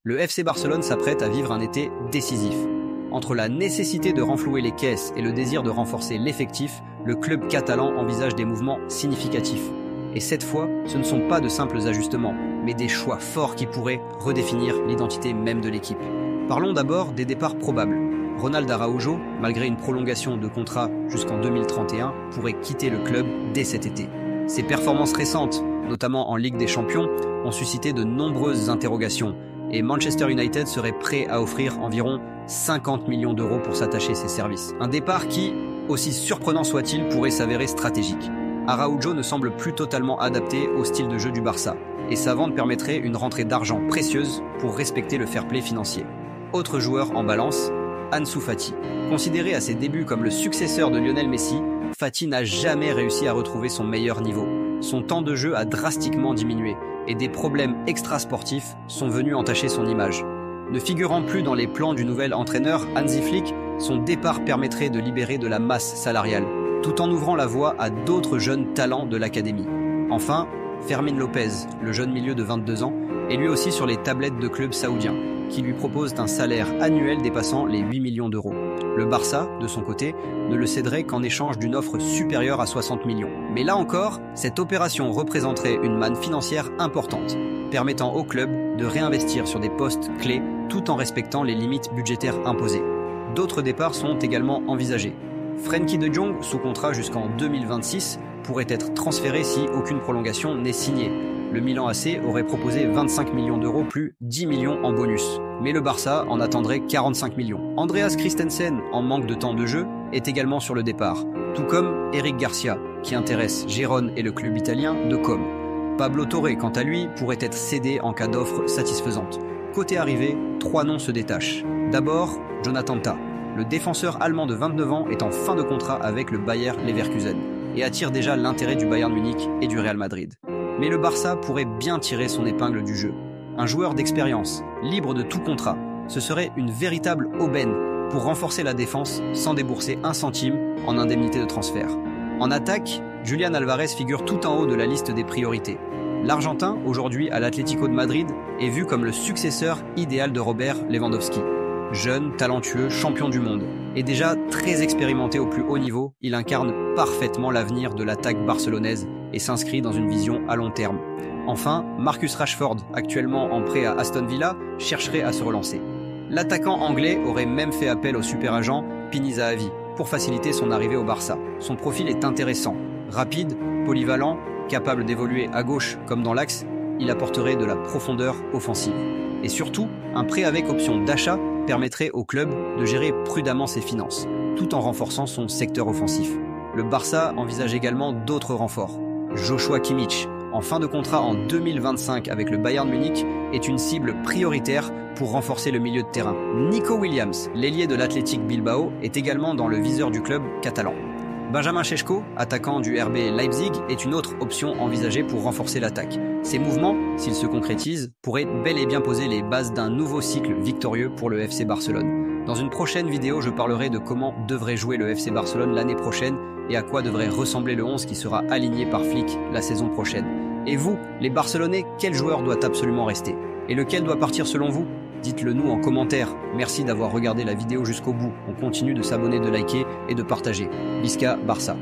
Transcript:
Le FC Barcelone s'apprête à vivre un été décisif. Entre la nécessité de renflouer les caisses et le désir de renforcer l'effectif, le club catalan envisage des mouvements significatifs. Et cette fois, ce ne sont pas de simples ajustements, mais des choix forts qui pourraient redéfinir l'identité même de l'équipe. Parlons d'abord des départs probables. Ronald Araujo, malgré une prolongation de contrat jusqu'en 2031, pourrait quitter le club dès cet été. Ses performances récentes, notamment en Ligue des Champions, ont suscité de nombreuses interrogations, et Manchester United serait prêt à offrir environ 50 millions d'euros pour s'attacher ses services. Un départ qui, aussi surprenant soit-il, pourrait s'avérer stratégique. Araujo ne semble plus totalement adapté au style de jeu du Barça, et sa vente permettrait une rentrée d'argent précieuse pour respecter le fair play financier. Autre joueur en balance, Ansu Fati. Considéré à ses débuts comme le successeur de Lionel Messi, Fati n'a jamais réussi à retrouver son meilleur niveau. Son temps de jeu a drastiquement diminué, et des problèmes extrasportifs sont venus entacher son image. Ne figurant plus dans les plans du nouvel entraîneur Hansi Flick, son départ permettrait de libérer de la masse salariale, tout en ouvrant la voie à d'autres jeunes talents de l'académie. Enfin, Fermín López, le jeune milieu de 22 ans, est lui aussi sur les tablettes de clubs saoudiens, qui lui proposent un salaire annuel dépassant les 8 millions d'euros. Le Barça, de son côté, ne le céderait qu'en échange d'une offre supérieure à 60 millions. Mais là encore, cette opération représenterait une manne financière importante, permettant au club de réinvestir sur des postes clés tout en respectant les limites budgétaires imposées. D'autres départs sont également envisagés. Frenkie de Jong, sous contrat jusqu'en 2026, pourrait être transféré si aucune prolongation n'est signée. Le Milan AC aurait proposé 25 millions d'euros plus 10 millions en bonus. Mais le Barça en attendrait 45 millions. Andreas Christensen, en manque de temps de jeu, est également sur le départ, tout comme Eric Garcia, qui intéresse Gérone et le club italien de Com. Pablo Torre, quant à lui, pourrait être cédé en cas d'offre satisfaisante. Côté arrivée, 3 noms se détachent. D'abord, Jonathan Tah. Le défenseur allemand de 29 ans est en fin de contrat avec le Bayer Leverkusen et attire déjà l'intérêt du Bayern Munich et du Real Madrid. Mais le Barça pourrait bien tirer son épingle du jeu. Un joueur d'expérience, libre de tout contrat, ce serait une véritable aubaine pour renforcer la défense sans débourser un centime en indemnité de transfert. En attaque, Julián Álvarez figure tout en haut de la liste des priorités. L'Argentin, aujourd'hui à l'Atlético de Madrid, est vu comme le successeur idéal de Robert Lewandowski. Jeune, talentueux, champion du monde, et déjà très expérimenté au plus haut niveau, il incarne parfaitement l'avenir de l'attaque barcelonaise et s'inscrit dans une vision à long terme. Enfin, Marcus Rashford, actuellement en prêt à Aston Villa, chercherait à se relancer. L'attaquant anglais aurait même fait appel au super agent Pini Zahavi pour faciliter son arrivée au Barça. Son profil est intéressant, rapide, polyvalent, capable d'évoluer à gauche comme dans l'axe, il apporterait de la profondeur offensive. Et surtout, un prêt avec option d'achat permettrait au club de gérer prudemment ses finances, tout en renforçant son secteur offensif. Le Barça envisage également d'autres renforts. Joshua Kimmich, en fin de contrat en 2025 avec le Bayern Munich, est une cible prioritaire pour renforcer le milieu de terrain. Nico Williams, l'ailier de l'Athletic Bilbao, est également dans le viseur du club catalan. Benjamin Šeško, attaquant du RB Leipzig, est une autre option envisagée pour renforcer l'attaque. Ces mouvements, s'ils se concrétisent, pourraient bel et bien poser les bases d'un nouveau cycle victorieux pour le FC Barcelone. Dans une prochaine vidéo, je parlerai de comment devrait jouer le FC Barcelone l'année prochaine et à quoi devrait ressembler le 11 qui sera aligné par Flick la saison prochaine. Et vous, les Barcelonais, quel joueur doit absolument rester? Et lequel doit partir selon vous? Dites-le nous en commentaire. Merci d'avoir regardé la vidéo jusqu'au bout. On continue de s'abonner, de liker et de partager. Visca Barça.